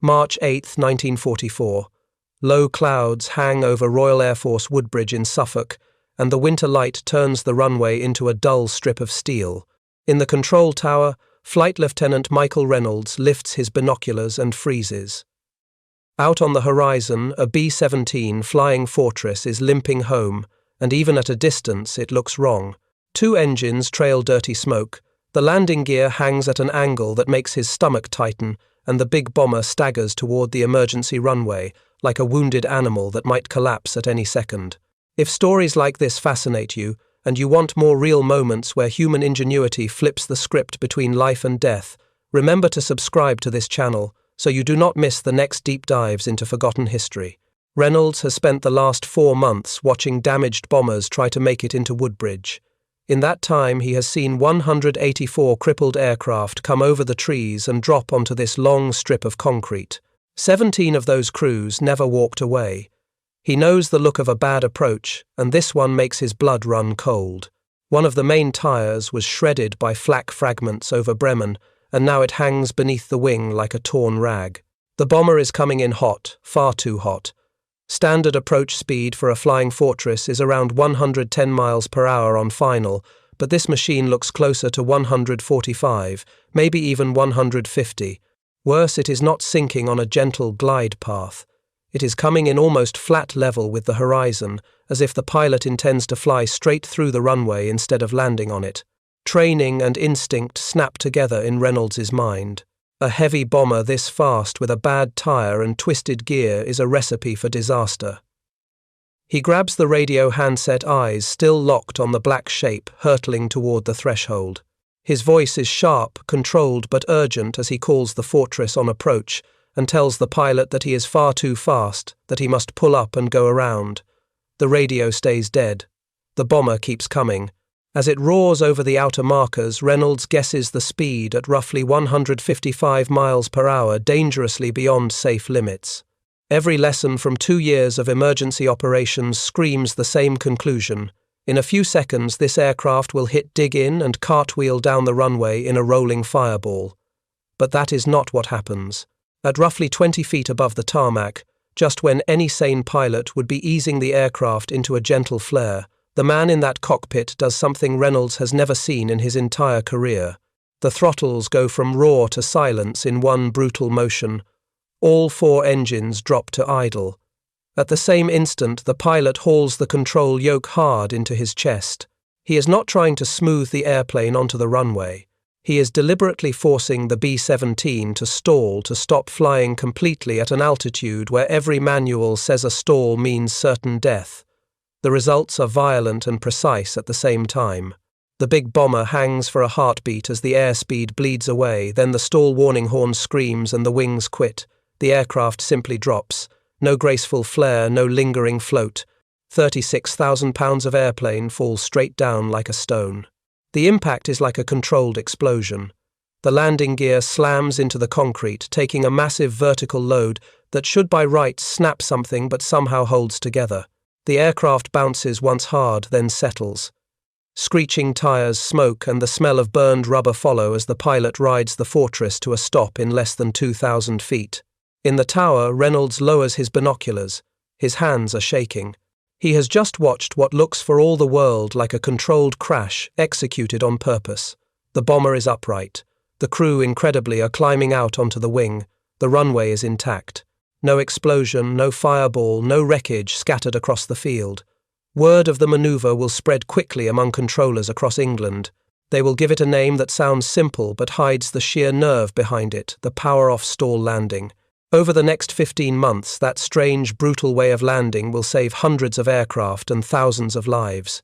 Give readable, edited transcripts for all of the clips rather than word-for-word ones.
March 8, 1944. Low clouds hang over Royal Air Force Woodbridge in Suffolk, and the winter light turns the runway into a dull strip of steel. In the control tower, Flight Lieutenant Michael Reynolds lifts his binoculars and freezes. Out on the horizon, a B-17 Flying Fortress is limping home, and even at a distance it looks wrong. Two engines trail dirty smoke, the landing gear hangs at an angle that makes his stomach tighten, and the big bomber staggers toward the emergency runway, like a wounded animal that might collapse at any second. If stories like this fascinate you, and you want more real moments where human ingenuity flips the script between life and death, remember to subscribe to this channel so you do not miss the next deep dives into forgotten history. Reynolds has spent the last 4 months watching damaged bombers try to make it into Woodbridge. In that time, he has seen 184 crippled aircraft come over the trees and drop onto this long strip of concrete. 17 of those crews never walked away. He knows the look of a bad approach, and this one makes his blood run cold. One of the main tires was shredded by flak fragments over Bremen, and now it hangs beneath the wing like a torn rag. The bomber is coming in hot, far too hot. Standard approach speed for a Flying Fortress is around 110 miles per hour on final, but this machine looks closer to 145, maybe even 150. Worse, it is not sinking on a gentle glide path. It is coming in almost flat level with the horizon, as if the pilot intends to fly straight through the runway instead of landing on it. Training and instinct snap together in Reynolds' mind. A heavy bomber this fast with a bad tire and twisted gear is a recipe for disaster. He grabs the radio handset, eyes still locked on the black shape hurtling toward the threshold. His voice is sharp, controlled but urgent as he calls the Fortress on approach and tells the pilot that he is far too fast, that he must pull up and go around. The radio stays dead. The bomber keeps coming. As it roars over the outer markers, Reynolds guesses the speed at roughly 155 miles per hour, dangerously beyond safe limits. Every lesson from 2 years of emergency operations screams the same conclusion. In a few seconds, this aircraft will dig in and cartwheel down the runway in a rolling fireball. But that is not what happens. At roughly 20 feet above the tarmac, just when any sane pilot would be easing the aircraft into a gentle flare, the man in that cockpit does something Reynolds has never seen in his entire career. The throttles go from roar to silence in one brutal motion. All 4 engines drop to idle. At the same instant, the pilot hauls the control yoke hard into his chest. He is not trying to smooth the airplane onto the runway. He is deliberately forcing the B-17 to stall, to stop flying completely at an altitude where every manual says a stall means certain death. The results are violent and precise at the same time. The big bomber hangs for a heartbeat as the airspeed bleeds away, then the stall warning horn screams and the wings quit. The aircraft simply drops. No graceful flare, no lingering float. 36,000 pounds of airplane falls straight down like a stone. The impact is like a controlled explosion. The landing gear slams into the concrete, taking a massive vertical load that should by rights snap something but somehow holds together. The aircraft bounces once hard, then settles. Screeching tires, smoke, and the smell of burned rubber follow as the pilot rides the Fortress to a stop in less than 2,000 feet. In the tower, Reynolds lowers his binoculars. His hands are shaking. He has just watched what looks for all the world like a controlled crash executed on purpose. The bomber is upright. The crew, incredibly, are climbing out onto the wing. The runway is intact. No explosion, no fireball, no wreckage scattered across the field. Word of the maneuver will spread quickly among controllers across England. They will give it a name that sounds simple but hides the sheer nerve behind it, the power-off stall landing. Over the next 15 months, that strange, brutal way of landing will save hundreds of aircraft and thousands of lives.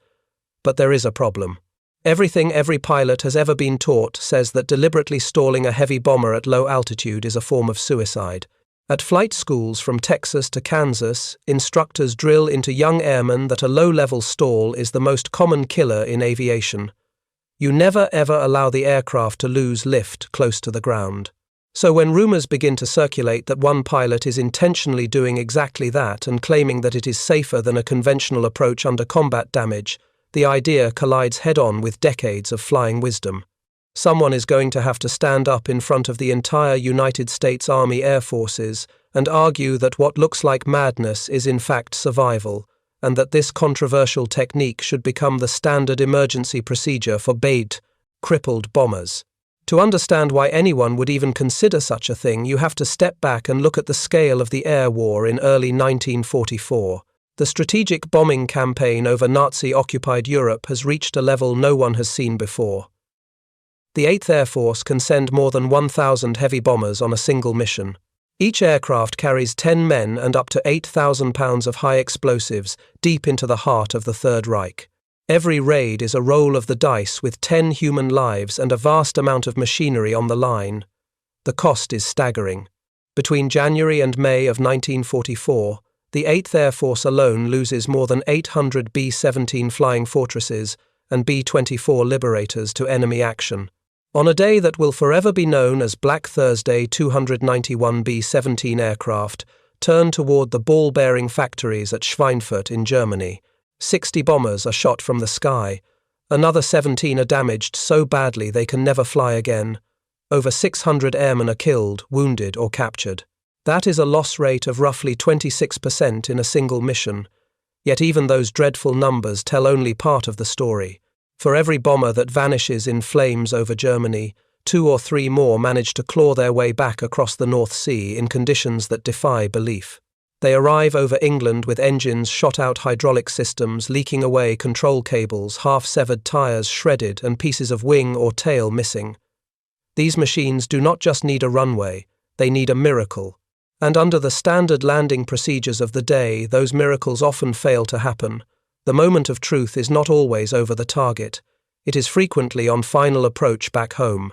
But there is a problem. Everything every pilot has ever been taught says that deliberately stalling a heavy bomber at low altitude is a form of suicide. At flight schools from Texas to Kansas, instructors drill into young airmen that a low-level stall is the most common killer in aviation. You never ever allow the aircraft to lose lift close to the ground. So when rumors begin to circulate that one pilot is intentionally doing exactly that and claiming that it is safer than a conventional approach under combat damage, the idea collides head-on with decades of flying wisdom. Someone is going to have to stand up in front of the entire United States Army Air Forces and argue that what looks like madness is in fact survival, and that this controversial technique should become the standard emergency procedure for crippled bombers. To understand why anyone would even consider such a thing, you have to step back and look at the scale of the air war in early 1944. The strategic bombing campaign over Nazi-occupied Europe has reached a level no one has seen before. The 8th Air Force can send more than 1,000 heavy bombers on a single mission. Each aircraft carries 10 men and up to 8,000 pounds of high explosives deep into the heart of the Third Reich. Every raid is a roll of the dice with 10 human lives and a vast amount of machinery on the line. The cost is staggering. Between January and May of 1944, the 8th Air Force alone loses more than 800 B-17 Flying Fortresses and B-24 Liberators to enemy action. On a day that will forever be known as Black Thursday, 291 B-17 aircraft turn toward the ball-bearing factories at Schweinfurt in Germany. 60 bombers are shot from the sky. Another 17 are damaged so badly they can never fly again. Over 600 airmen are killed, wounded, or captured. That is a loss rate of roughly 26% in a single mission. Yet even those dreadful numbers tell only part of the story. For every bomber that vanishes in flames over Germany, 2 or 3 more manage to claw their way back across the North Sea in conditions that defy belief. They arrive over England with engines shot out, hydraulic systems leaking away, control cables, half-severed tires shredded, and pieces of wing or tail missing. These machines do not just need a runway, they need a miracle. And under the standard landing procedures of the day, those miracles often fail to happen. The moment of truth is not always over the target. It is frequently on final approach back home.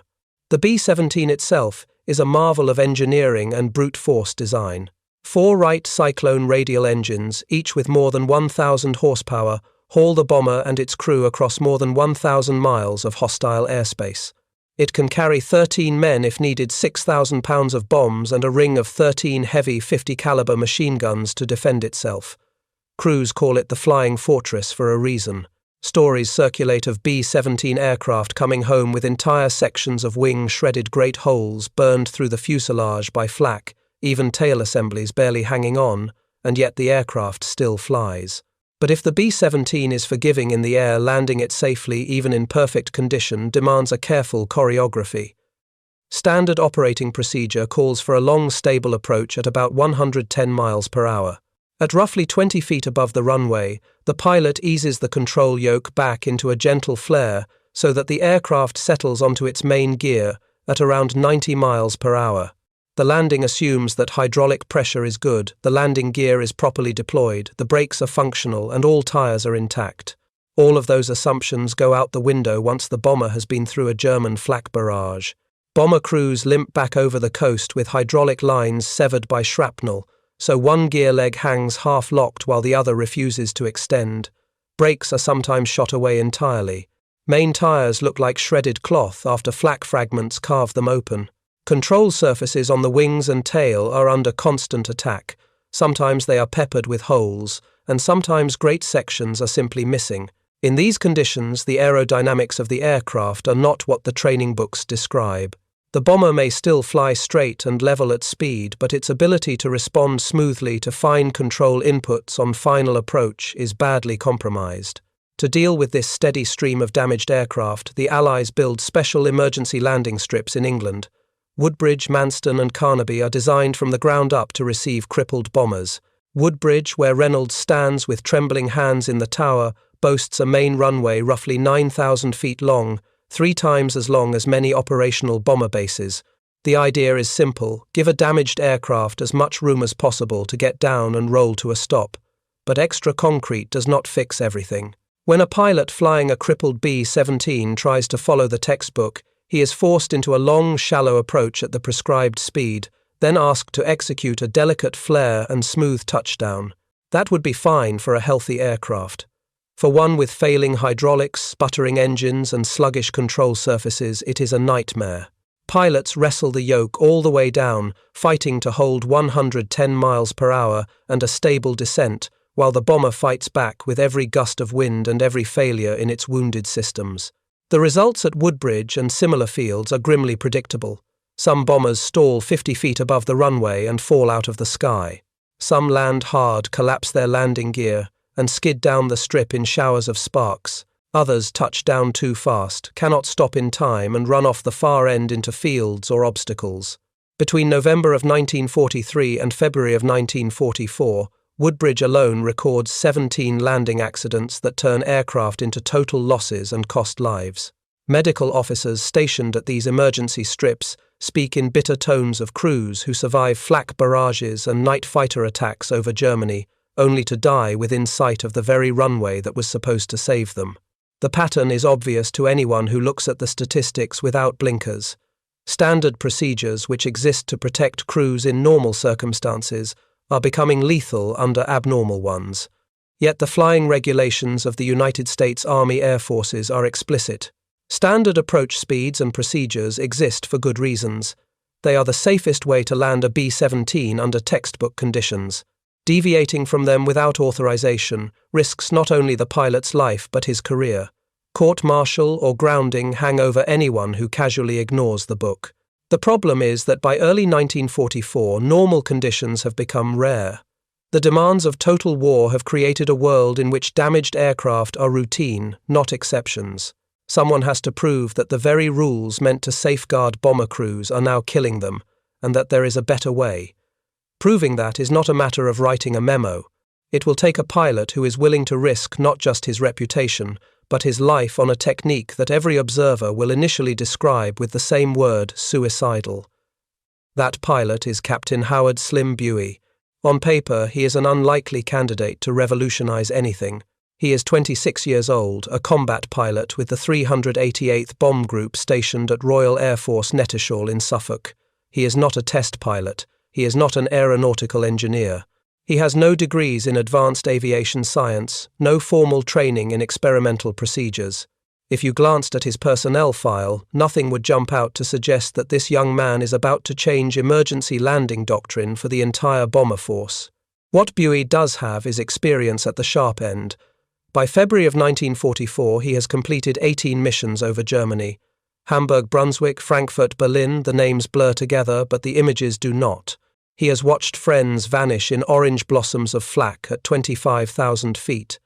The B-17 itself is a marvel of engineering and brute force design. 4 Wright Cyclone radial engines, each with more than 1,000 horsepower, haul the bomber and its crew across more than 1,000 miles of hostile airspace. It can carry 13 men if needed, 6,000 pounds of bombs, and a ring of 13 heavy 50 caliber machine guns to defend itself. Crews call it the Flying Fortress for a reason. Stories circulate of B-17 aircraft coming home with entire sections of wing shredded, great holes burned through the fuselage by flak, even tail assemblies barely hanging on, and yet the aircraft still flies. But if the B-17 is forgiving in the air, landing it safely, even in perfect condition, demands a careful choreography. Standard operating procedure calls for a long, stable approach at about 110 miles per hour. At roughly 20 feet above the runway, the pilot eases the control yoke back into a gentle flare so that the aircraft settles onto its main gear at around 90 miles per hour. The landing assumes that hydraulic pressure is good, the landing gear is properly deployed, the brakes are functional, and all tires are intact. All of those assumptions go out the window once the bomber has been through a German flak barrage. Bomber crews limp back over the coast with hydraulic lines severed by shrapnel, so one gear leg hangs half-locked while the other refuses to extend. Brakes are sometimes shot away entirely. Main tires look like shredded cloth after flak fragments carve them open. Control surfaces on the wings and tail are under constant attack. Sometimes they are peppered with holes, and sometimes great sections are simply missing. In these conditions, the aerodynamics of the aircraft are not what the training books describe. The bomber may still fly straight and level at speed, but its ability to respond smoothly to fine control inputs on final approach is badly compromised. To deal with this steady stream of damaged aircraft, the Allies build special emergency landing strips in England. Woodbridge, Manston and Carnaby are designed from the ground up to receive crippled bombers. Woodbridge, where Reynolds stands with trembling hands in the tower, boasts a main runway roughly 9,000 feet long, 3 times as long as many operational bomber bases. The idea is simple: give a damaged aircraft as much room as possible to get down and roll to a stop. But extra concrete does not fix everything. When a pilot flying a crippled B-17 tries to follow the textbook, he is forced into a long, shallow approach at the prescribed speed, then asked to execute a delicate flare and smooth touchdown. That would be fine for a healthy aircraft. For one with failing hydraulics, sputtering engines, and sluggish control surfaces, it is a nightmare. Pilots wrestle the yoke all the way down, fighting to hold 110 miles per hour and a stable descent, while the bomber fights back with every gust of wind and every failure in its wounded systems. The results at Woodbridge and similar fields are grimly predictable. Some bombers stall 50 feet above the runway and fall out of the sky. Some land hard, collapse their landing gear, and skid down the strip in showers of sparks. Others touch down too fast, cannot stop in time, and run off the far end into fields or obstacles. Between November of 1943 and February of 1944, Woodbridge alone records 17 landing accidents that turn aircraft into total losses and cost lives. Medical officers stationed at these emergency strips speak in bitter tones of crews who survive flak barrages and night fighter attacks over Germany, only to die within sight of the very runway that was supposed to save them. The pattern is obvious to anyone who looks at the statistics without blinkers. Standard procedures which exist to protect crews in normal circumstances are becoming lethal under abnormal ones. Yet the flying regulations of the United States Army Air Forces are explicit. Standard approach speeds and procedures exist for good reasons. They are the safest way to land a B-17 under textbook conditions. Deviating from them without authorization risks not only the pilot's life but his career. Court-martial or grounding hang over anyone who casually ignores the book. The problem is that by early 1944, normal conditions have become rare. The demands of total war have created a world in which damaged aircraft are routine, not exceptions. Someone has to prove that the very rules meant to safeguard bomber crews are now killing them, and that there is a better way. Proving that is not a matter of writing a memo. It will take a pilot who is willing to risk not just his reputation, but his life on a technique that every observer will initially describe with the same word, suicidal. That pilot is Captain Howard Slim Buie. On paper, he is an unlikely candidate to revolutionize anything. He is 26 years old, a combat pilot with the 388th Bomb Group stationed at Royal Air Force Nettishall in Suffolk. He is not a test pilot. He is not an aeronautical engineer. He has no degrees in advanced aviation science, no formal training in experimental procedures. If you glanced at his personnel file, nothing would jump out to suggest that this young man is about to change emergency landing doctrine for the entire bomber force. What Buie does have is experience at the sharp end. By February of 1944, he has completed 18 missions over Germany. Hamburg, Brunswick, Frankfurt, Berlin, the names blur together, but the images do not. He has watched friends vanish in orange blossoms of flak at 25,000 feet.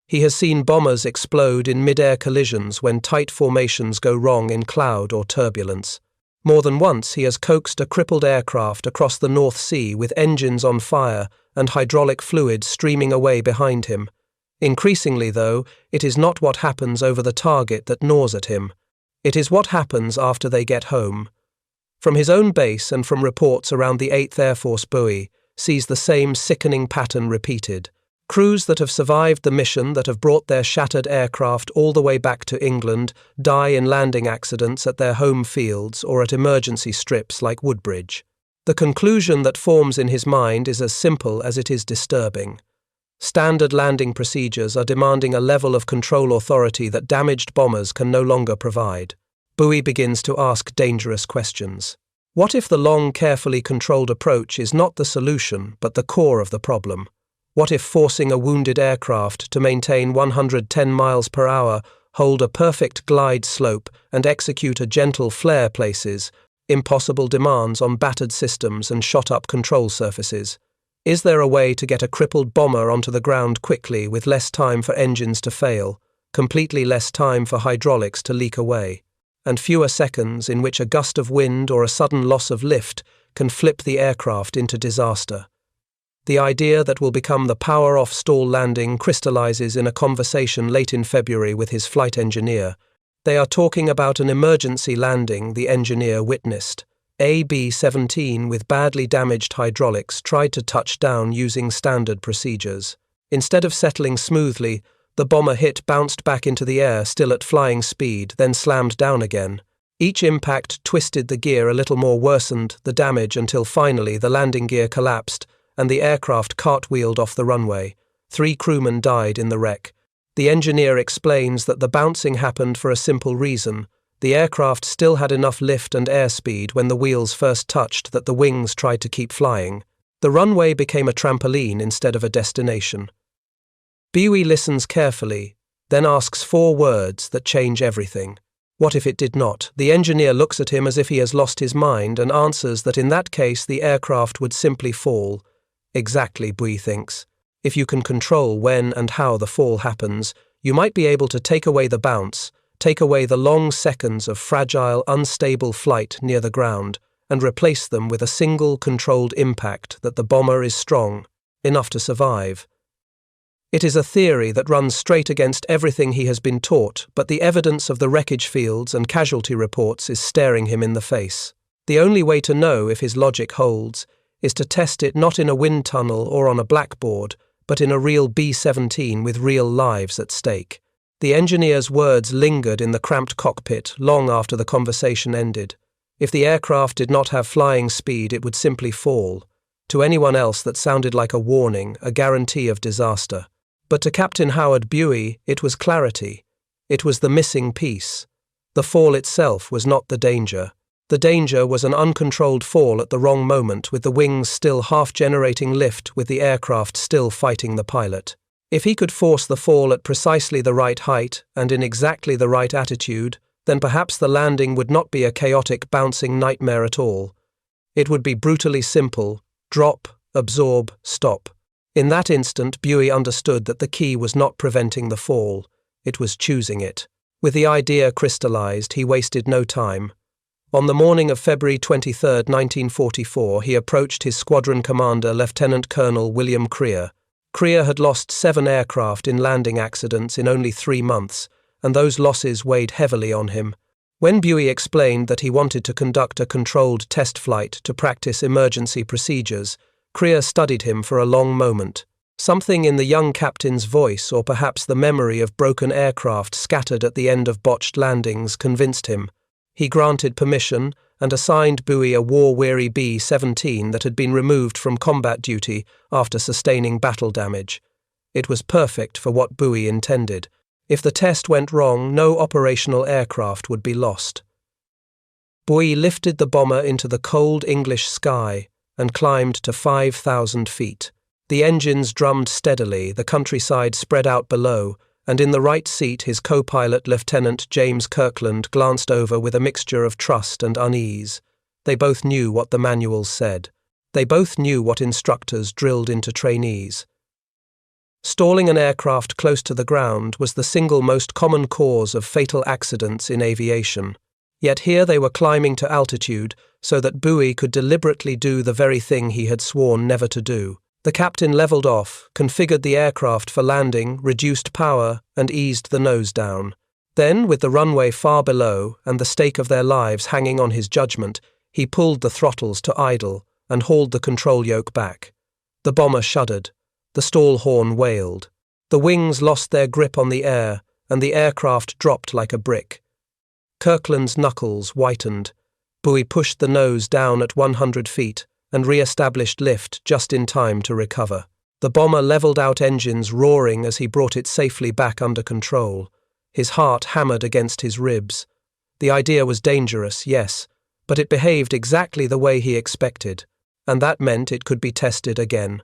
He has seen bombers explode in mid-air collisions when tight formations go wrong in cloud or turbulence. More than once he has coaxed a crippled aircraft across the North Sea with engines on fire and hydraulic fluid streaming away behind him. Increasingly, though, it is not what happens over the target that gnaws at him. It is what happens after they get home. From his own base and from reports around the 8th Air Force, Buie sees the same sickening pattern repeated. Crews that have survived the mission, that have brought their shattered aircraft all the way back to England, die in landing accidents at their home fields or at emergency strips like Woodbridge. The conclusion that forms in his mind is as simple as it is disturbing. Standard landing procedures are demanding a level of control authority that damaged bombers can no longer provide. Buie begins to ask dangerous questions. What if the long, carefully controlled approach is not the solution, but the core of the problem? What if forcing a wounded aircraft to maintain 110 miles per hour, hold a perfect glide slope, and execute a gentle flare places impossible demands on battered systems and shot-up control surfaces? Is there a way to get a crippled bomber onto the ground quickly with less time for engines to fail, completely less time for hydraulics to leak away, and fewer seconds in which a gust of wind or a sudden loss of lift can flip the aircraft into disaster? The idea that will become the power-off stall landing crystallizes in a conversation late in February with his flight engineer. They are talking about an emergency landing the engineer witnessed. A B-17 with badly damaged hydraulics tried to touch down using standard procedures. Instead of settling smoothly, the bomber hit bounced back into the air still at flying speed, then slammed down again. Each impact twisted the gear a little more, worsened the damage until finally the landing gear collapsed and the aircraft cartwheeled off the runway. 3 crewmen died in the wreck. The engineer explains that the bouncing happened for a simple reason. The aircraft still had enough lift and airspeed when the wheels first touched that the wings tried to keep flying. The runway became a trampoline instead of a destination. Buie listens carefully, then asks 4 words that change everything. What if it did not? The engineer looks at him as if he has lost his mind and answers that in that case the aircraft would simply fall. Exactly, Bui thinks. If you can control when and how the fall happens, you might be able to take away the bounce, take away the long seconds of fragile, unstable flight near the ground, and replace them with a single controlled impact that the bomber is strong enough to survive. It is a theory that runs straight against everything he has been taught, but the evidence of the wreckage fields and casualty reports is staring him in the face. The only way to know if his logic holds is to test it not in a wind tunnel or on a blackboard, but in a real B-17 with real lives at stake. The engineer's words lingered in the cramped cockpit long after the conversation ended. If the aircraft did not have flying speed, it would simply fall. To anyone else, that sounded like a warning, a guarantee of disaster. But to Captain Howard Buie, it was clarity. It was the missing piece. The fall itself was not the danger. The danger was an uncontrolled fall at the wrong moment, with the wings still half-generating lift, with the aircraft still fighting the pilot. If he could force the fall at precisely the right height and in exactly the right attitude, then perhaps the landing would not be a chaotic, bouncing nightmare at all. It would be brutally simple: drop, absorb, stop. In that instant, Buie understood that the key was not preventing the fall, it was choosing it. With the idea crystallized, he wasted no time. On the morning of February 23, 1944, he approached his squadron commander, Lieutenant Colonel William Creer. Creer had lost 7 aircraft in landing accidents in only 3 months, and those losses weighed heavily on him. When Buie explained that he wanted to conduct a controlled test flight to practice emergency procedures, Creer studied him for a long moment. Something in the young captain's voice, or perhaps the memory of broken aircraft scattered at the end of botched landings, convinced him. He granted permission and assigned Buie a war-weary B-17 that had been removed from combat duty after sustaining battle damage. It was perfect for what Buie intended. If the test went wrong, no operational aircraft would be lost. Buie lifted the bomber into the cold English sky and climbed to 5,000 feet. The engines drummed steadily, the countryside spread out below, and in the right seat his co-pilot, Lieutenant James Kirkland, glanced over with a mixture of trust and unease. They both knew what the manuals said. They both knew what instructors drilled into trainees. Stalling an aircraft close to the ground was the single most common cause of fatal accidents in aviation. Yet here they were climbing to altitude so that Buie could deliberately do the very thing he had sworn never to do. The captain leveled off, configured the aircraft for landing, reduced power, and eased the nose down. Then, with the runway far below and the stake of their lives hanging on his judgment, he pulled the throttles to idle and hauled the control yoke back. The bomber shuddered. The stall horn wailed. The wings lost their grip on the air, and the aircraft dropped like a brick. Kirkland's knuckles whitened. Buie pushed the nose down at 100 feet and re-established lift just in time to recover. The bomber leveled out engines, roaring as he brought it safely back under control. His heart hammered against his ribs. The idea was dangerous, yes, but it behaved exactly the way he expected, and that meant it could be tested again.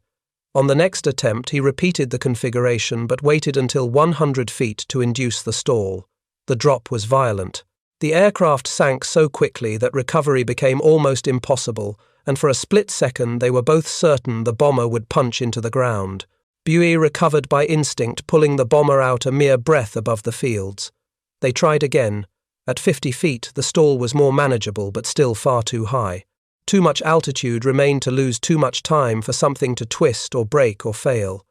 On the next attempt, he repeated the configuration but waited until 100 feet to induce the stall. The drop was violent. The aircraft sank so quickly that recovery became almost impossible, and for a split second they were both certain the bomber would punch into the ground. Buie recovered by instinct, pulling the bomber out a mere breath above the fields. They tried again. At 50 feet, the stall was more manageable but still far too high. Too much altitude remained to lose too much time for something to twist or break or fail.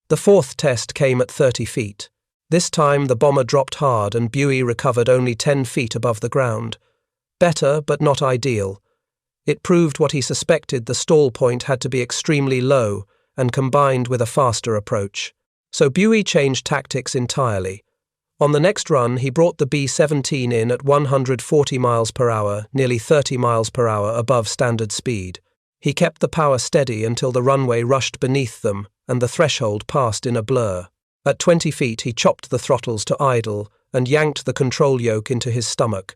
The 4th test came at 30 feet. This time the bomber dropped hard and Buie recovered only 10 feet above the ground. Better, but not ideal. It proved what he suspected: the stall point had to be extremely low and combined with a faster approach. So Buie changed tactics entirely. On the next run, he brought the B-17 in at 140 miles per hour, nearly 30 miles per hour above standard speed. He kept the power steady until the runway rushed beneath them and the threshold passed in a blur. At 20 feet, he chopped the throttles to idle and yanked the control yoke into his stomach.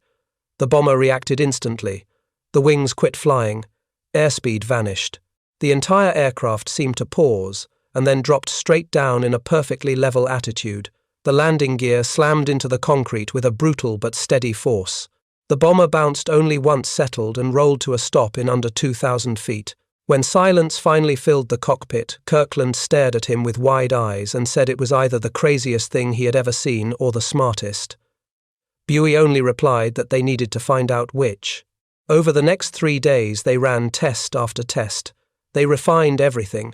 The bomber reacted instantly. The wings quit flying. Airspeed vanished. The entire aircraft seemed to pause and then dropped straight down in a perfectly level attitude. the landing gear slammed into the concrete with a brutal but steady force. The bomber bounced only once settled and rolled to a stop in under 2,000 feet. When silence finally filled the cockpit, Kirkland stared at him with wide eyes and said it was either the craziest thing he had ever seen or the smartest. Buie only replied that they needed to find out which. Over the next 3 days they ran test after test. They refined everything.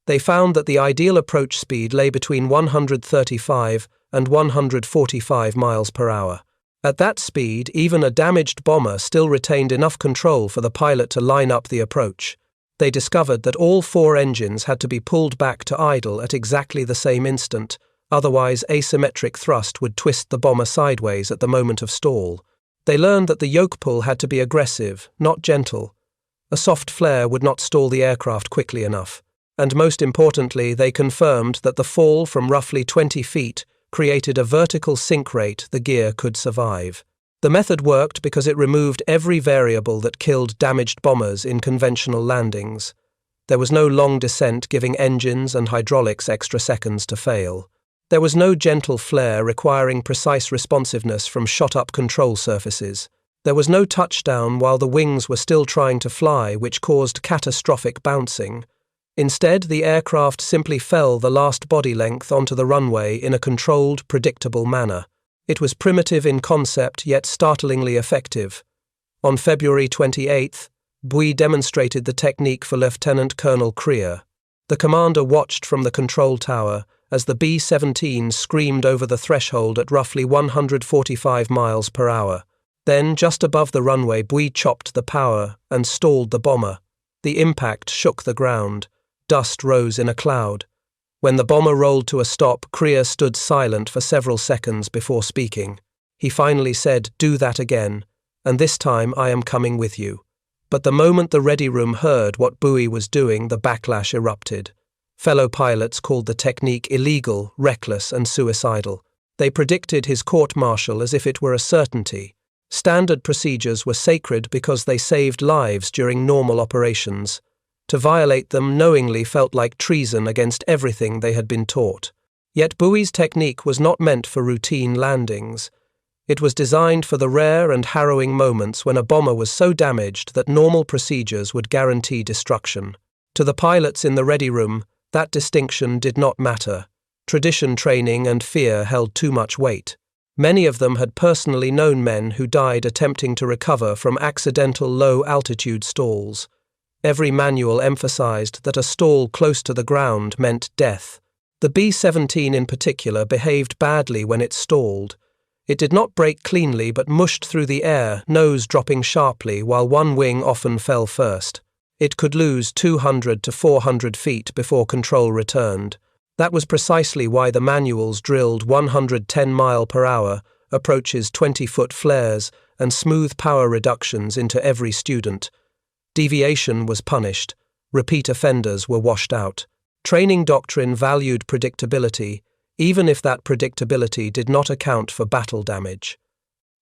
They found that the ideal approach speed lay between 135 and 145 miles per hour. At that speed, even a damaged bomber still retained enough control for the pilot to line up the approach. They discovered that all 4 engines had to be pulled back to idle at exactly the same instant, otherwise asymmetric thrust would twist the bomber sideways at the moment of stall. They learned that the yoke pull had to be aggressive, not gentle. A soft flare would not stall the aircraft quickly enough. And most importantly, they confirmed that the fall from roughly 20 feet created a vertical sink rate the gear could survive. The method worked because it removed every variable that killed damaged bombers in conventional landings. There was no long descent giving engines and hydraulics extra seconds to fail. There was no gentle flare requiring precise responsiveness from shot-up control surfaces. There was no touchdown while the wings were still trying to fly, which caused catastrophic bouncing. Instead, the aircraft simply fell the last body length onto the runway in a controlled, predictable manner. It was primitive in concept, yet startlingly effective. On February 28th, Buie demonstrated the technique for Lieutenant Colonel Creer. The commander watched from the control tower as the B-17 screamed over the threshold at roughly 145 miles per hour. Then, just above the runway, Buie chopped the power and stalled the bomber. The impact shook the ground. Dust rose in a cloud. When the bomber rolled to a stop, Creer stood silent for several seconds before speaking. He finally said, "Do that again, and this time I am coming with you." But the moment the ready room heard what Buie was doing, the backlash erupted. Fellow pilots called the technique illegal, reckless, and suicidal. They predicted his court-martial as if it were a certainty. Standard procedures were sacred because they saved lives during normal operations. To violate them knowingly felt like treason against everything they had been taught. Yet Buie's technique was not meant for routine landings. It was designed for the rare and harrowing moments when a bomber was so damaged that normal procedures would guarantee destruction. To the pilots in the ready room, that distinction did not matter. Tradition, training, and fear held too much weight. Many of them had personally known men who died attempting to recover from accidental low-altitude stalls. Every manual emphasized that a stall close to the ground meant death. The B-17 in particular behaved badly when it stalled. It did not brake cleanly but mushed through the air, nose dropping sharply while one wing often fell first. It could lose 200 to 400 feet before control returned. That was precisely why the manuals drilled 110 mile per hour, approaches 20-foot flares, and smooth power reductions into every student. Deviation was punished. Repeat offenders were washed out. Training doctrine valued predictability, even if that predictability did not account for battle damage.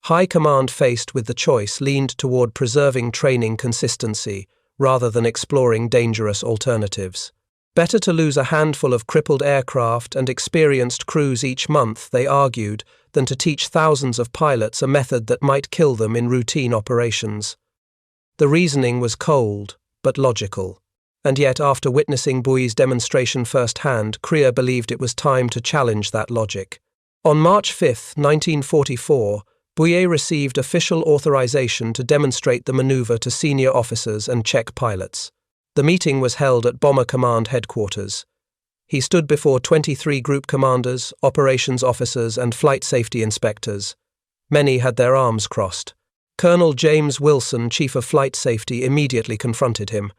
High command, faced with the choice, leaned toward preserving training consistency rather than exploring dangerous alternatives. Better to lose a handful of crippled aircraft and experienced crews each month, they argued, than to teach thousands of pilots a method that might kill them in routine operations. The reasoning was cold, but logical. And yet, after witnessing Buie's demonstration firsthand, Creer believed it was time to challenge that logic. On March 5, 1944, Buie received official authorization to demonstrate the maneuver to senior officers and Czech pilots. The meeting was held at Bomber Command headquarters. He stood before 23 group commanders, operations officers, and flight safety inspectors. Many had their arms crossed. Colonel James Wilson, Chief of Flight Safety, immediately confronted him.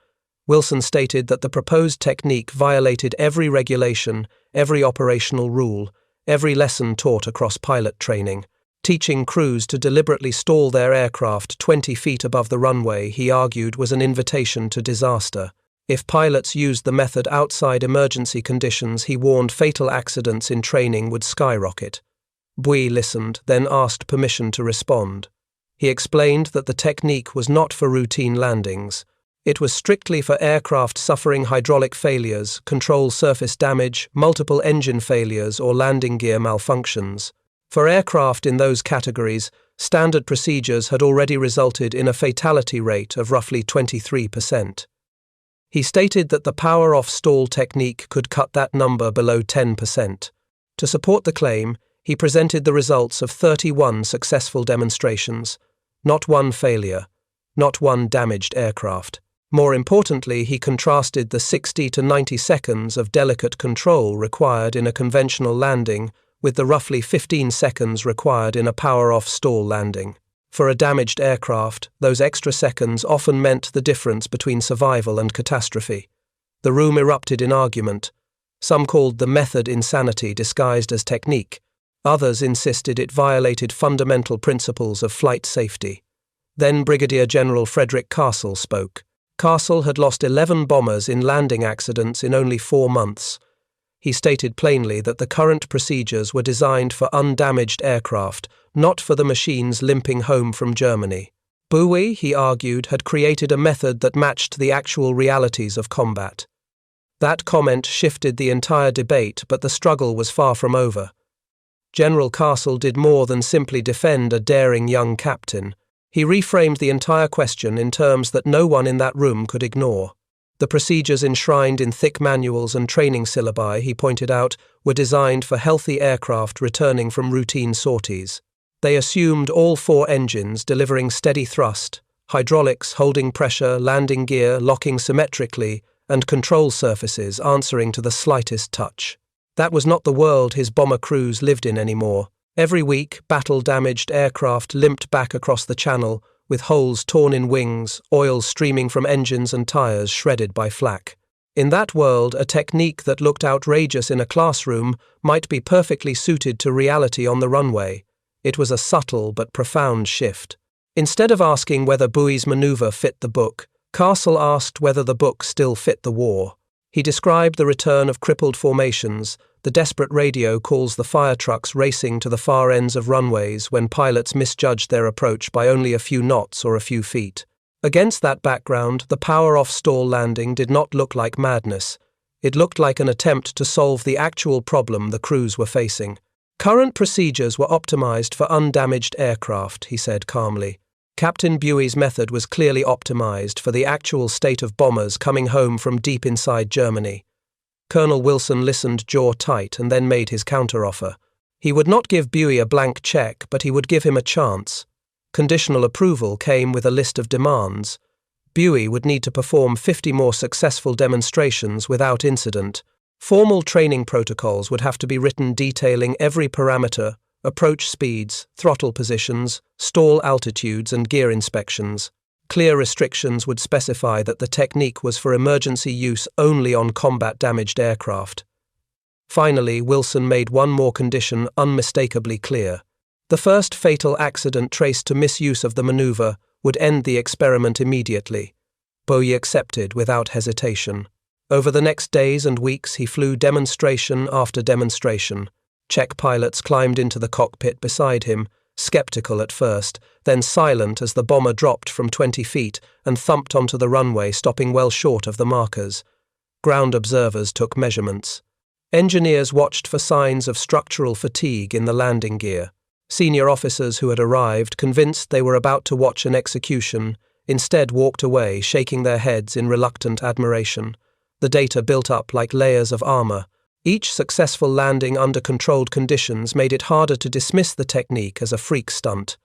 Wilson stated that the proposed technique violated every regulation, every operational rule, every lesson taught across pilot training. Teaching crews to deliberately stall their aircraft 20 feet above the runway, he argued, was an invitation to disaster. If pilots used the method outside emergency conditions, he warned fatal accidents in training would skyrocket. Buie listened, then asked permission to respond. He explained that the technique was not for routine landings. It was strictly for aircraft suffering hydraulic failures, control surface damage, multiple engine failures, or landing gear malfunctions. For aircraft in those categories, standard procedures had already resulted in a fatality rate of roughly 23%. He stated that the power-off stall technique could cut that number below 10%. To support the claim, he presented the results of 31 successful demonstrations, not one failure, not one damaged aircraft. More importantly, he contrasted the 60 to 90 seconds of delicate control required in a conventional landing with the roughly 15 seconds required in a power-off stall landing. For a damaged aircraft, those extra seconds often meant the difference between survival and catastrophe. The room erupted in argument. Some called the method insanity disguised as technique. Others insisted it violated fundamental principles of flight safety. Then Brigadier General Frederick Castle spoke. Castle had lost 11 bombers in landing accidents in only 4 months. He stated plainly that the current procedures were designed for undamaged aircraft, not for the machines limping home from Germany. Bowie, he argued, had created a method that matched the actual realities of combat. That comment shifted the entire debate, but the struggle was far from over. General Castle did more than simply defend a daring young captain. He reframed the entire question in terms that no one in that room could ignore. The procedures enshrined in thick manuals and training syllabi, he pointed out, were designed for healthy aircraft returning from routine sorties. They assumed all 4 engines delivering steady thrust, hydraulics holding pressure, landing gear locking symmetrically, and control surfaces answering to the slightest touch. That was not the world his bomber crews lived in anymore. Every week, battle-damaged aircraft limped back across the channel, with holes torn in wings, oil streaming from engines and tires shredded by flak. In that world, a technique that looked outrageous in a classroom might be perfectly suited to reality on the runway. It was a subtle but profound shift. Instead of asking whether Bowie's maneuver fit the book, Castle asked whether the book still fit the war. He described the return of crippled formations. The desperate radio calls the fire trucks racing to the far ends of runways when pilots misjudged their approach by only a few knots or a few feet. Against that background, the power-off stall landing did not look like madness. It looked like an attempt to solve the actual problem the crews were facing. Current procedures were optimized for undamaged aircraft, he said calmly. Captain Bowie's method was clearly optimized for the actual state of bombers coming home from deep inside Germany. Colonel Wilson listened jaw tight and then made his counteroffer. He would not give Bowie a blank check, but he would give him a chance. Conditional approval came with a list of demands. Bowie would need to perform 50 more successful demonstrations without incident. Formal training protocols would have to be written detailing every parameter, approach speeds, throttle positions, stall altitudes, and gear inspections. Clear restrictions would specify that the technique was for emergency use only on combat-damaged aircraft. Finally, Wilson made one more condition unmistakably clear. The first fatal accident traced to misuse of the maneuver would end the experiment immediately. Bowie accepted without hesitation. Over the next days and weeks, he flew demonstration after demonstration. Czech pilots climbed into the cockpit beside him, skeptical at first, then silent as the bomber dropped from 20 feet and thumped onto the runway, stopping well short of the markers. Ground observers took measurements. Engineers watched for signs of structural fatigue in the landing gear. Senior officers who had arrived, convinced they were about to watch an execution, instead walked away, shaking their heads in reluctant admiration. The data built up like layers of armor. Each successful landing under controlled conditions made it harder to dismiss the technique as a freak stunt.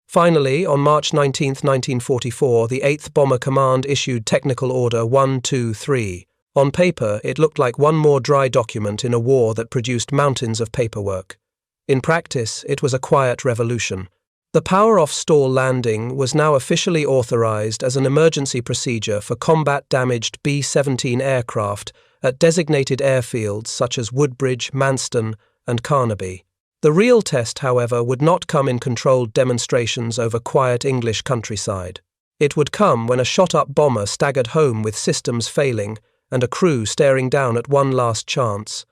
Finally, on March 19, 1944, the 8th Bomber Command issued Technical Order 123. On paper, it looked like one more dry document in a war that produced mountains of paperwork. In practice, it was a quiet revolution. The power-off stall landing was now officially authorized as an emergency procedure for combat-damaged B-17 aircraft at designated airfields such as Woodbridge, Manston, and Carnaby. The real test, however, would not come in controlled demonstrations over quiet English countryside. It would come when a shot-up bomber staggered home with systems failing and a crew staring down at one last chance.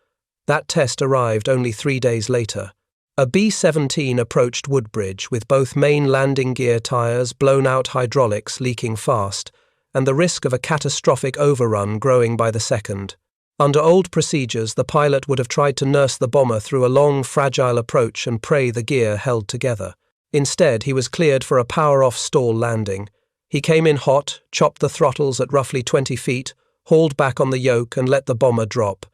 That test arrived only 3 days later. A B-17 approached Woodbridge with both main landing gear tires, blown-out hydraulics leaking fast, and the risk of a catastrophic overrun growing by the second. Under old procedures, the pilot would have tried to nurse the bomber through a long, fragile approach and pray the gear held together. Instead, he was cleared for a power-off stall landing. He came in hot, chopped the throttles at roughly 20 feet, hauled back on the yoke and let the bomber drop.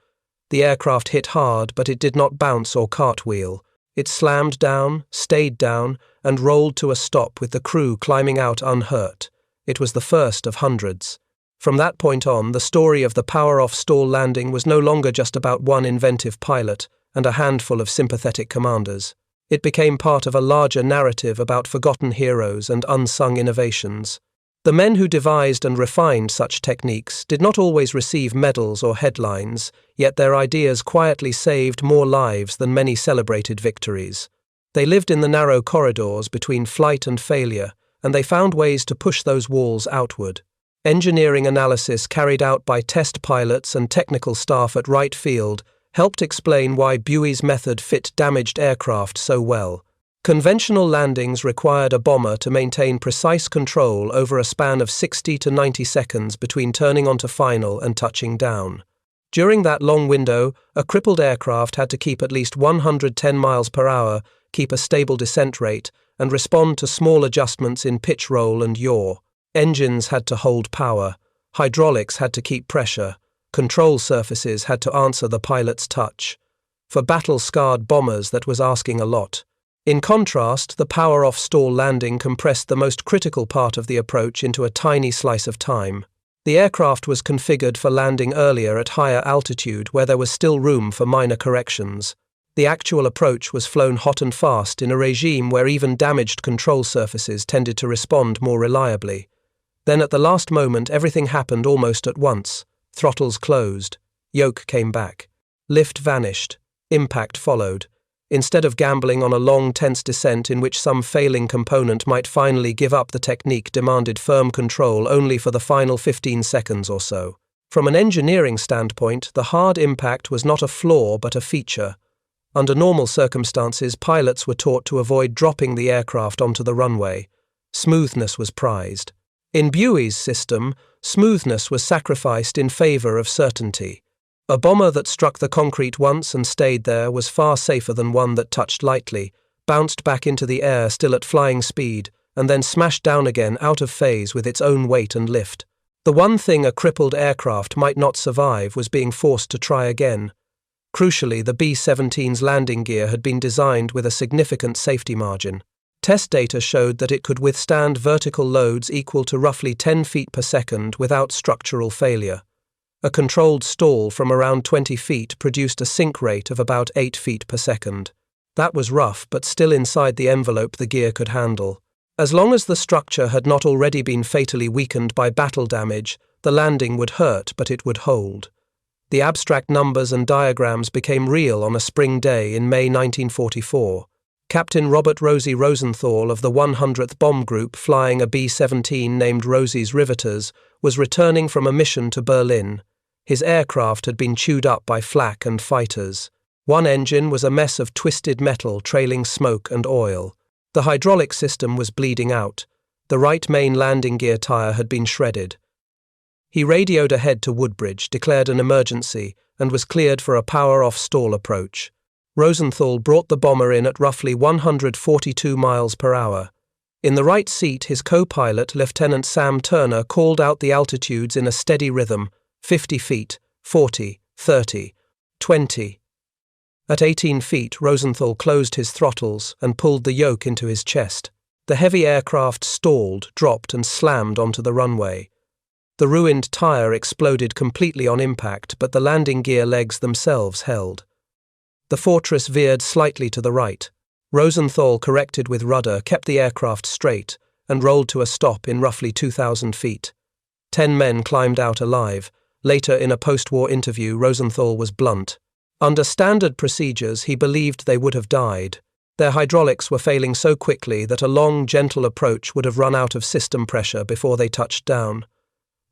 The aircraft hit hard, but it did not bounce or cartwheel. It slammed down, stayed down, and rolled to a stop with the crew climbing out unhurt. It was the first of hundreds. From that point on, the story of the power-off stall landing was no longer just about one inventive pilot and a handful of sympathetic commanders. It became part of a larger narrative about forgotten heroes and unsung innovations. The men who devised and refined such techniques did not always receive medals or headlines, yet their ideas quietly saved more lives than many celebrated victories. They lived in the narrow corridors between flight and failure, and they found ways to push those walls outward. Engineering analysis carried out by test pilots and technical staff at Wright Field helped explain why Buoy's method fit damaged aircraft so well. Conventional landings required a bomber to maintain precise control over a span of 60 to 90 seconds between turning onto final and touching down. During that long window, a crippled aircraft had to keep at least 110 miles per hour, keep a stable descent rate, and respond to small adjustments in pitch roll and yaw. Engines had to hold power, hydraulics had to keep pressure, control surfaces had to answer the pilot's touch. For battle-scarred bombers, that was asking a lot. In contrast, the power-off stall landing compressed the most critical part of the approach into a tiny slice of time. The aircraft was configured for landing earlier at higher altitude where there was still room for minor corrections. The actual approach was flown hot and fast in a regime where even damaged control surfaces tended to respond more reliably. Then at the last moment, everything happened almost at once. Throttles closed. Yoke came back. Lift vanished. Impact followed. Instead of gambling on a long, tense descent in which some failing component might finally give up, the technique demanded firm control only for the final 15 seconds or so. From an engineering standpoint, the hard impact was not a flaw but a feature. Under normal circumstances, pilots were taught to avoid dropping the aircraft onto the runway. Smoothness was prized. In Buoy's system, smoothness was sacrificed in favor of certainty. A bomber that struck the concrete once and stayed there was far safer than one that touched lightly, bounced back into the air still at flying speed, and then smashed down again out of phase with its own weight and lift. The one thing a crippled aircraft might not survive was being forced to try again. Crucially, the B-17's landing gear had been designed with a significant safety margin. Test data showed that it could withstand vertical loads equal to roughly 10 feet per second without structural failure. A controlled stall from around 20 feet produced a sink rate of about 8 feet per second. That was rough, but still inside the envelope the gear could handle. As long as the structure had not already been fatally weakened by battle damage, the landing would hurt, but it would hold. The abstract numbers and diagrams became real on a spring day in May 1944. Captain Robert Rosie Rosenthal of the 100th Bomb Group, flying a B-17 named Rosie's Riveters, was returning from a mission to Berlin. His aircraft had been chewed up by flak and fighters. One engine was a mess of twisted metal trailing smoke and oil. The hydraulic system was bleeding out. The right main landing gear tire had been shredded. He radioed ahead to Woodbridge, declared an emergency, and was cleared for a power-off stall approach. Rosenthal brought the bomber in at roughly 142 miles per hour. In the right seat, his co-pilot, Lieutenant Sam Turner, called out the altitudes in a steady rhythm: 50 feet, 40, 30, 20. At 18 feet, Rosenthal closed his throttles and pulled the yoke into his chest. The heavy aircraft stalled, dropped, and slammed onto the runway. The ruined tire exploded completely on impact, but the landing gear legs themselves held. The Fortress veered slightly to the right. Rosenthal, corrected with rudder, kept the aircraft straight and rolled to a stop in roughly 2,000 feet. 10 men climbed out alive. Later, in a post-war interview, Rosenthal was blunt. Under standard procedures, he believed they would have died. Their hydraulics were failing so quickly that a long, gentle approach would have run out of system pressure before they touched down.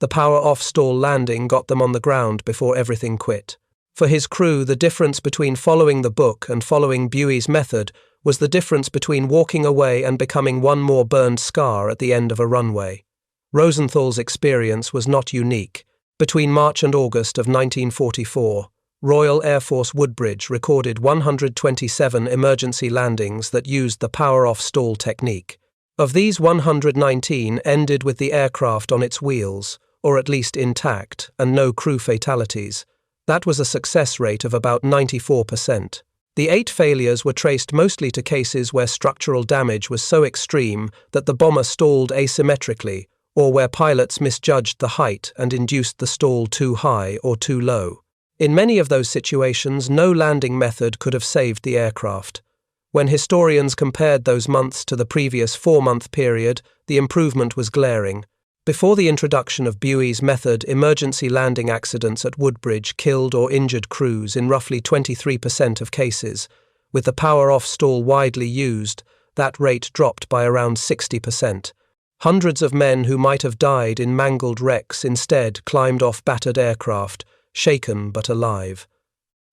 The power-off stall landing got them on the ground before everything quit. For his crew, the difference between following the book and following Buoy's method was the difference between walking away and becoming one more burned scar at the end of a runway. Rosenthal's experience was not unique. Between March and August of 1944, Royal Air Force Woodbridge recorded 127 emergency landings that used the power-off stall technique. Of these, 119 ended with the aircraft on its wheels, or at least intact, and no crew fatalities. That was a success rate of about 94%. The 8 failures were traced mostly to cases where structural damage was so extreme that the bomber stalled asymmetrically, or where pilots misjudged the height and induced the stall too high or too low. In many of those situations, no landing method could have saved the aircraft. When historians compared those months to the previous 4-month period, the improvement was glaring. Before the introduction of Buey's method, emergency landing accidents at Woodbridge killed or injured crews in roughly 23% of cases. With the power-off stall widely used, that rate dropped by around 60%. Hundreds of men who might have died in mangled wrecks instead climbed off battered aircraft, shaken but alive.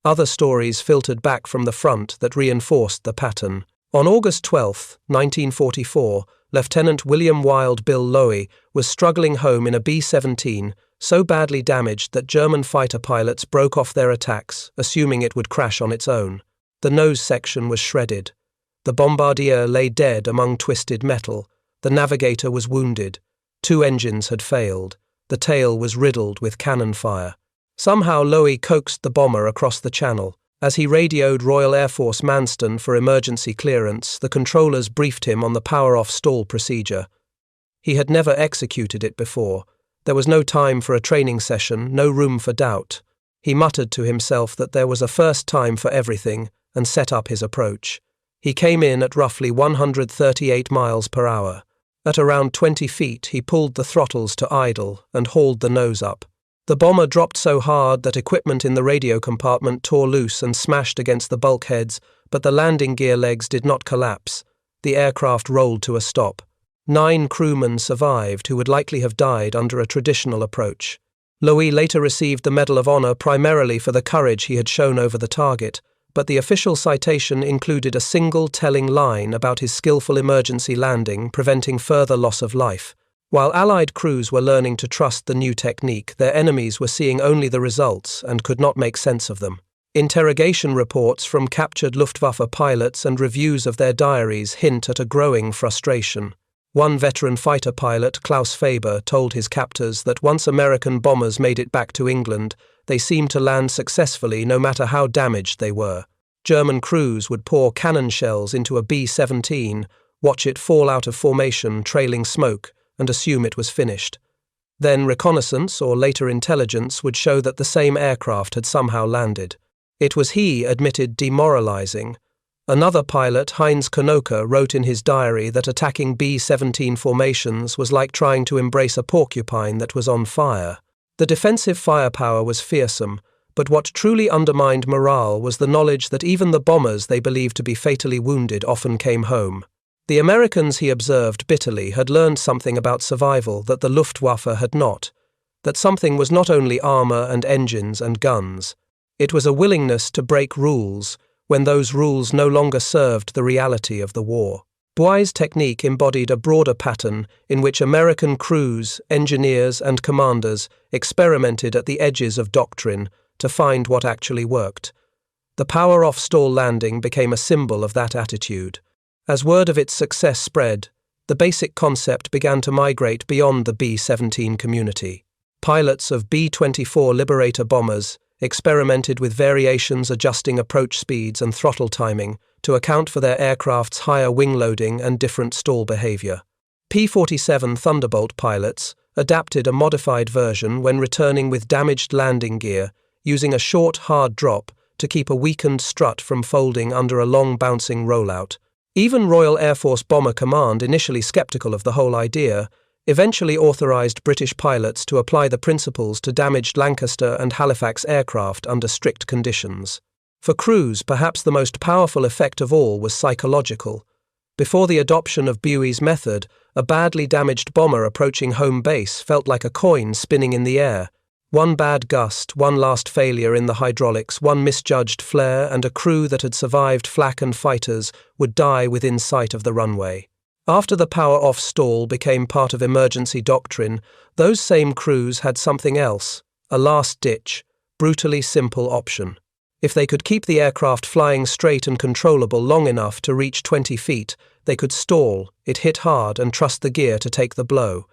Other stories filtered back from the front that reinforced the pattern. On August 12, 1944, Lieutenant William Wild Bill Lowy was struggling home in a B-17, so badly damaged that German fighter pilots broke off their attacks, assuming it would crash on its own. The nose section was shredded. The bombardier lay dead among twisted metal. The navigator was wounded. 2 engines had failed. The tail was riddled with cannon fire. Somehow Lowy coaxed the bomber across the channel. As he radioed Royal Air Force Manston for emergency clearance, the controllers briefed him on the power-off stall procedure. He had never executed it before. There was no time for a training session, no room for doubt. He muttered to himself that there was a first time for everything and set up his approach. He came in at roughly 138 miles per hour. At around 20 feet, he pulled the throttles to idle and hauled the nose up. The bomber dropped so hard that equipment in the radio compartment tore loose and smashed against the bulkheads, but the landing gear legs did not collapse. The aircraft rolled to a stop. 9 crewmen survived who would likely have died under a traditional approach. Lowy later received the Medal of Honor primarily for the courage he had shown over the target, but the official citation included a single telling line about his skillful emergency landing, preventing further loss of life. While Allied crews were learning to trust the new technique, their enemies were seeing only the results and could not make sense of them. Interrogation reports from captured Luftwaffe pilots and reviews of their diaries hint at a growing frustration. One veteran fighter pilot, Klaus Faber, told his captors that once American bombers made it back to England, they seemed to land successfully no matter how damaged they were. German crews would pour cannon shells into a B-17, watch it fall out of formation trailing smoke, and assume it was finished. Then reconnaissance or later intelligence would show that the same aircraft had somehow landed. It was, he admitted, demoralizing. Another pilot, Heinz Konoka, wrote in his diary that attacking B-17 formations was like trying to embrace a porcupine that was on fire. The defensive firepower was fearsome, but what truly undermined morale was the knowledge that even the bombers they believed to be fatally wounded often came home. The Americans, he observed bitterly, had learned something about survival that the Luftwaffe had not. That something was not only armor and engines and guns. It was a willingness to break rules when those rules no longer served the reality of the war. Buey's technique embodied a broader pattern in which American crews, engineers, and commanders experimented at the edges of doctrine to find what actually worked. The power-off stall landing became a symbol of that attitude. As word of its success spread, the basic concept began to migrate beyond the B-17 community. Pilots of B-24 Liberator bombers experimented with variations adjusting approach speeds and throttle timing to account for their aircraft's higher wing loading and different stall behavior. P-47 Thunderbolt pilots adapted a modified version when returning with damaged landing gear, using a short, hard drop to keep a weakened strut from folding under a long bouncing rollout. Even Royal Air Force Bomber Command, initially skeptical of the whole idea, eventually authorized British pilots to apply the principles to damaged Lancaster and Halifax aircraft under strict conditions. For crews, perhaps the most powerful effect of all was psychological. Before the adoption of Buey's method, a badly damaged bomber approaching home base felt like a coin spinning in the air. One bad gust, one last failure in the hydraulics, one misjudged flare, and a crew that had survived flak and fighters would die within sight of the runway. After the power-off stall became part of emergency doctrine, those same crews had something else, a last-ditch, brutally simple option. If they could keep the aircraft flying straight and controllable long enough to reach 20 feet, they could stall, it hit hard, and trust the gear to take the blow.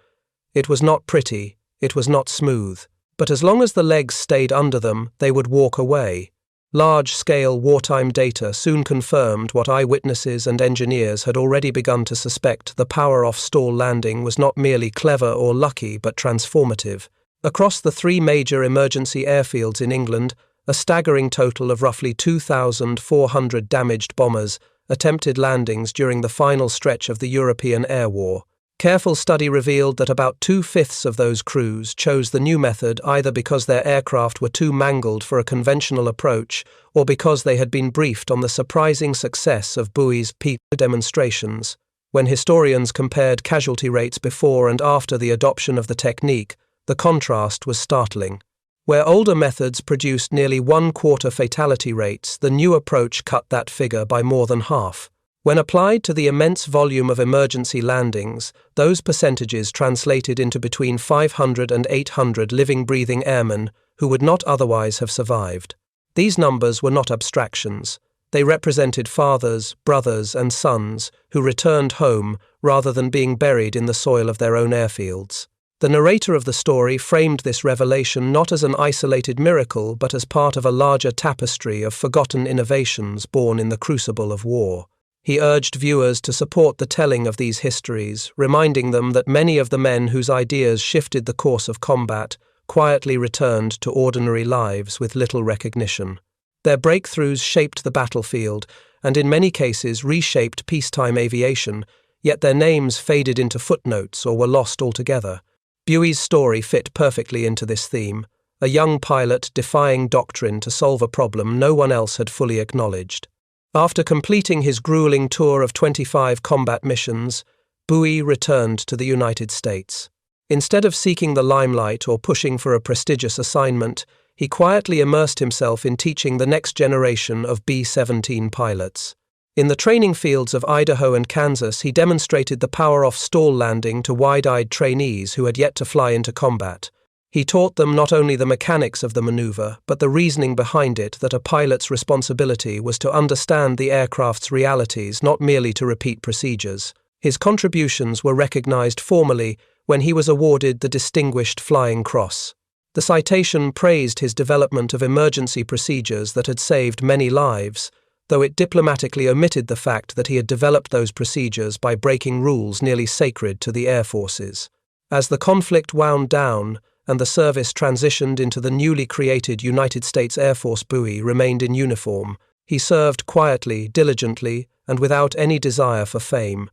It was not pretty, it was not smooth, but as long as the legs stayed under them, they would walk away. Large-scale wartime data soon confirmed what eyewitnesses and engineers had already begun to suspect: the power-off stall landing was not merely clever or lucky, but transformative. Across the 3 major emergency airfields in England, a staggering total of roughly 2,400 damaged bombers attempted landings during the final stretch of the European Air War. Careful study revealed that about 2/5 of those crews chose the new method either because their aircraft were too mangled for a conventional approach or because they had been briefed on the surprising success of Bowie's peak demonstrations. When historians compared casualty rates before and after the adoption of the technique, the contrast was startling. Where older methods produced nearly 1/4 fatality rates, the new approach cut that figure by more than half. When applied to the immense volume of emergency landings, those percentages translated into between 500 and 800 living, breathing airmen who would not otherwise have survived. These numbers were not abstractions. They represented fathers, brothers, and sons who returned home rather than being buried in the soil of their own airfields. The narrator of the story framed this revelation not as an isolated miracle, but as part of a larger tapestry of forgotten innovations born in the crucible of war. He urged viewers to support the telling of these histories, reminding them that many of the men whose ideas shifted the course of combat quietly returned to ordinary lives with little recognition. Their breakthroughs shaped the battlefield and in many cases reshaped peacetime aviation, yet their names faded into footnotes or were lost altogether. Bowie's story fit perfectly into this theme, a young pilot defying doctrine to solve a problem no one else had fully acknowledged. After completing his grueling tour of 25 combat missions, Bowie returned to the United States. Instead of seeking the limelight or pushing for a prestigious assignment, he quietly immersed himself in teaching the next generation of B-17 pilots. In the training fields of Idaho and Kansas, he demonstrated the power-off stall landing to wide-eyed trainees who had yet to fly into combat. He taught them not only the mechanics of the maneuver, but the reasoning behind it, that a pilot's responsibility was to understand the aircraft's realities, not merely to repeat procedures. His contributions were recognized formally when he was awarded the Distinguished Flying Cross. The citation praised his development of emergency procedures that had saved many lives, though it diplomatically omitted the fact that he had developed those procedures by breaking rules nearly sacred to the air forces. As the conflict wound down and the service transitioned into the newly created United States Air Force, Bowie remained in uniform. He served quietly, diligently, and without any desire for fame.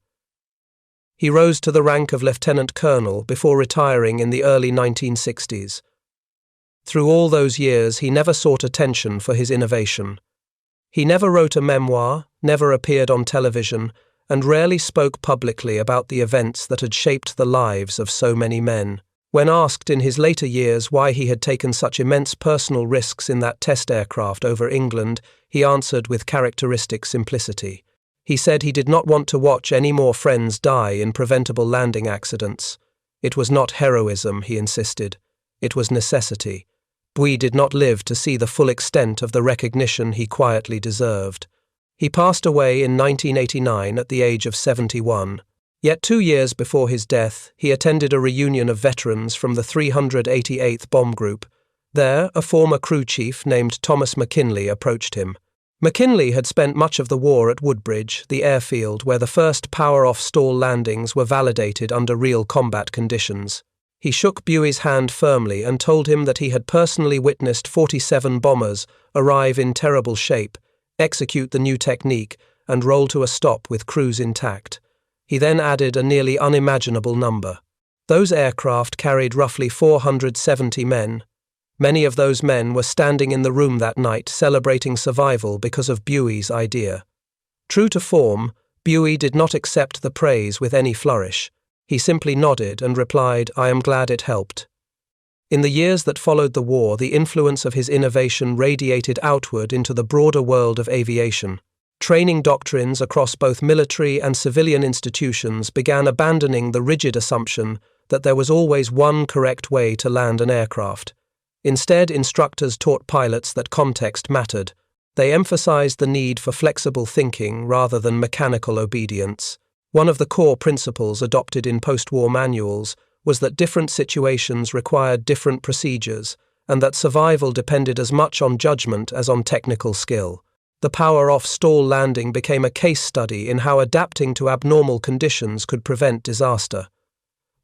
He rose to the rank of lieutenant colonel before retiring in the early 1960s. Through all those years, he never sought attention for his innovation. He never wrote a memoir, never appeared on television, and rarely spoke publicly about the events that had shaped the lives of so many men. When asked in his later years why he had taken such immense personal risks in that test aircraft over England, he answered with characteristic simplicity. He said he did not want to watch any more friends die in preventable landing accidents. It was not heroism, he insisted. It was necessity. Bowie did not live to see the full extent of the recognition he quietly deserved. He passed away in 1989 at the age of 71. Yet 2 years before his death, he attended a reunion of veterans from the 388th Bomb Group. There, a former crew chief named Thomas McKinley approached him. McKinley had spent much of the war at Woodbridge, the airfield where the first power-off stall landings were validated under real combat conditions. He shook Bowie's hand firmly and told him that he had personally witnessed 47 bombers arrive in terrible shape, execute the new technique, and roll to a stop with crews intact. He then added a nearly unimaginable number. Those aircraft carried roughly 470 men. Many of those men were standing in the room that night celebrating survival because of Bowie's idea. True to form, Bowie did not accept the praise with any flourish. He simply nodded and replied, "I am glad it helped." In the years that followed the war, the influence of his innovation radiated outward into the broader world of aviation. training doctrines across both military and civilian institutions began abandoning the rigid assumption that there was always one correct way to land an aircraft. Instead, instructors taught pilots that context mattered. They emphasized the need for flexible thinking rather than mechanical obedience. One of the core principles adopted in post-war manuals was that different situations required different procedures, and that survival depended as much on judgment as on technical skill. The power-off stall landing became a case study in how adapting to abnormal conditions could prevent disaster.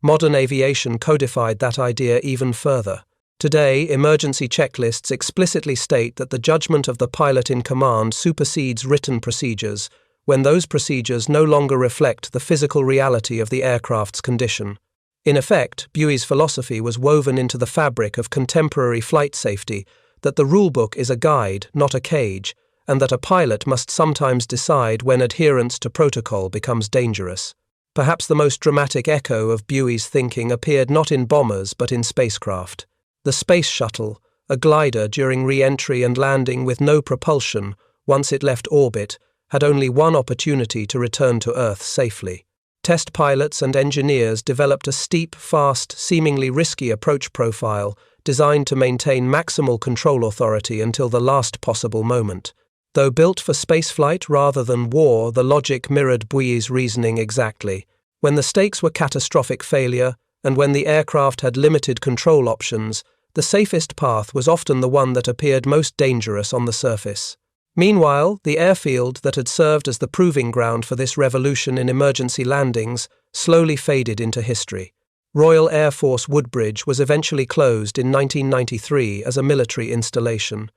Modern aviation codified that idea even further. Today, emergency checklists explicitly state that the judgment of the pilot in command supersedes written procedures when those procedures no longer reflect the physical reality of the aircraft's condition. In effect, Buey's philosophy was woven into the fabric of contemporary flight safety that the rulebook is a guide, not a cage, and that a pilot must sometimes decide when adherence to protocol becomes dangerous. Perhaps the most dramatic echo of Buey's thinking appeared not in bombers but in spacecraft. The Space Shuttle, a glider during re-entry and landing with no propulsion once it left orbit, had only one opportunity to return to Earth safely. Test pilots and engineers developed a steep, fast, seemingly risky approach profile designed to maintain maximal control authority until the last possible moment. Though built for spaceflight rather than war, the logic mirrored Buey's reasoning exactly. When the stakes were catastrophic failure, and when the aircraft had limited control options, the safest path was often the one that appeared most dangerous on the surface. Meanwhile, the airfield that had served as the proving ground for this revolution in emergency landings slowly faded into history. Royal Air Force Woodbridge was eventually closed in 1993 as a military installation.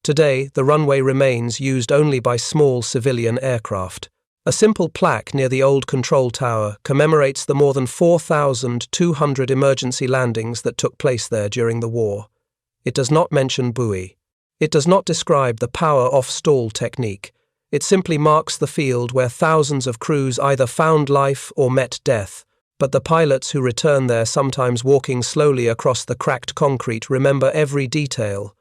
Today, the runway remains used only by small civilian aircraft. A simple plaque near the old control tower commemorates the more than 4,200 emergency landings that took place there during the war. It does not mention Buey. It does not describe the power-off stall technique. It simply marks the field where thousands of crews either found life or met death, but the pilots who return there, sometimes walking slowly across the cracked concrete, remember every detail.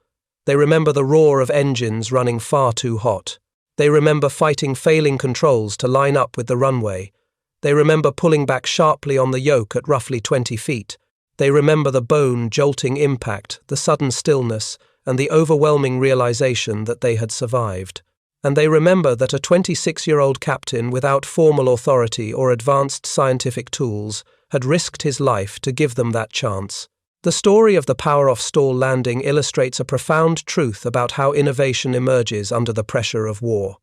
They remember the roar of engines running far too hot. They remember fighting failing controls to line up with the runway. They remember pulling back sharply on the yoke at roughly 20 feet. They remember the bone-jolting impact, the sudden stillness, and the overwhelming realization that they had survived. And they remember that a 26-year-old captain without formal authority or advanced scientific tools had risked his life to give them that chance. The story of the power-off stall landing illustrates a profound truth about how innovation emerges under the pressure of war.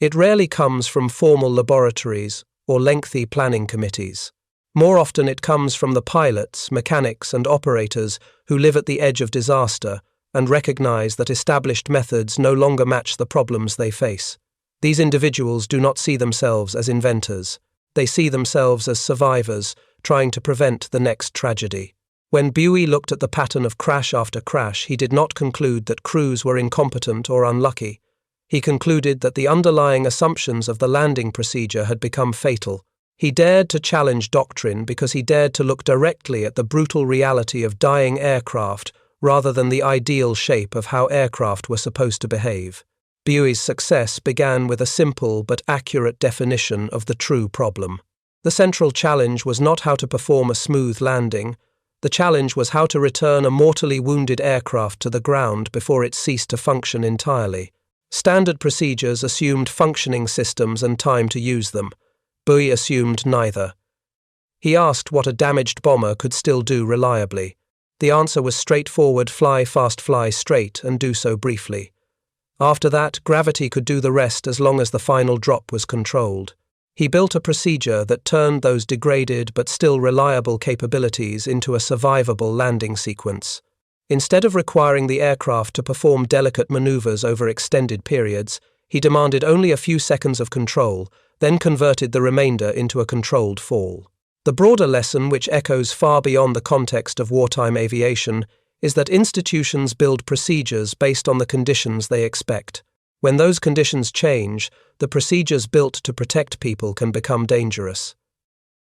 It rarely comes from formal laboratories or lengthy planning committees. More often it comes from the pilots, mechanics, and operators who live at the edge of disaster and recognize that established methods no longer match the problems they face. These individuals do not see themselves as inventors. They see themselves as survivors, trying to prevent the next tragedy. When Buey looked at the pattern of crash after crash, he did not conclude that crews were incompetent or unlucky. He concluded that the underlying assumptions of the landing procedure had become fatal. He dared to challenge doctrine because he dared to look directly at the brutal reality of dying aircraft rather than the ideal shape of how aircraft were supposed to behave. Buey's success began with a simple but accurate definition of the true problem. The central challenge was not how to perform a smooth landing. The challenge was how to return a mortally wounded aircraft to the ground before it ceased to function entirely. Standard procedures assumed functioning systems and time to use them. Buey assumed neither. He asked what a damaged bomber could still do reliably. The answer was straightforward: fly fast, fly straight, and do so briefly. After that, gravity could do the rest as long as the final drop was controlled. He built a procedure that turned those degraded but still reliable capabilities into a survivable landing sequence. Instead of requiring the aircraft to perform delicate maneuvers over extended periods, he demanded only a few seconds of control, then converted the remainder into a controlled fall. The broader lesson, which echoes far beyond the context of wartime aviation, is that institutions build procedures based on the conditions they expect. When those conditions change, the procedures built to protect people can become dangerous.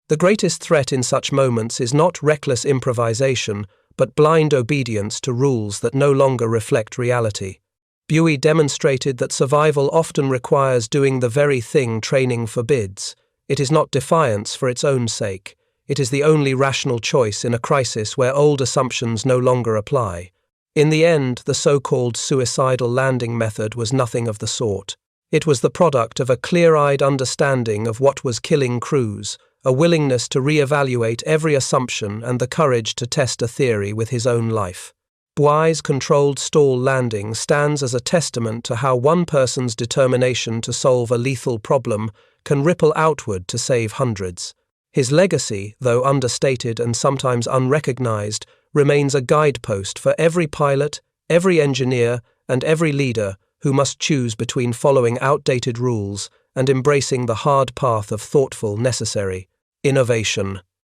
The greatest threat in such moments is not reckless improvisation, but blind obedience to rules that no longer reflect reality. Buoy demonstrated that survival often requires doing the very thing training forbids. It is not defiance for its own sake. It is the only rational choice in a crisis where old assumptions no longer apply. In the end, the so-called suicidal landing method was nothing of the sort. It was the product of a clear-eyed understanding of what was killing crews, a willingness to re-evaluate every assumption and the courage to test a theory with his own life. Buoy's controlled stall landing stands as a testament to how one person's determination to solve a lethal problem can ripple outward to save hundreds. His legacy, though understated and sometimes unrecognized, remains a guidepost for every pilot, every engineer, and every leader who must choose between following outdated rules and embracing the hard path of thoughtful, necessary innovation.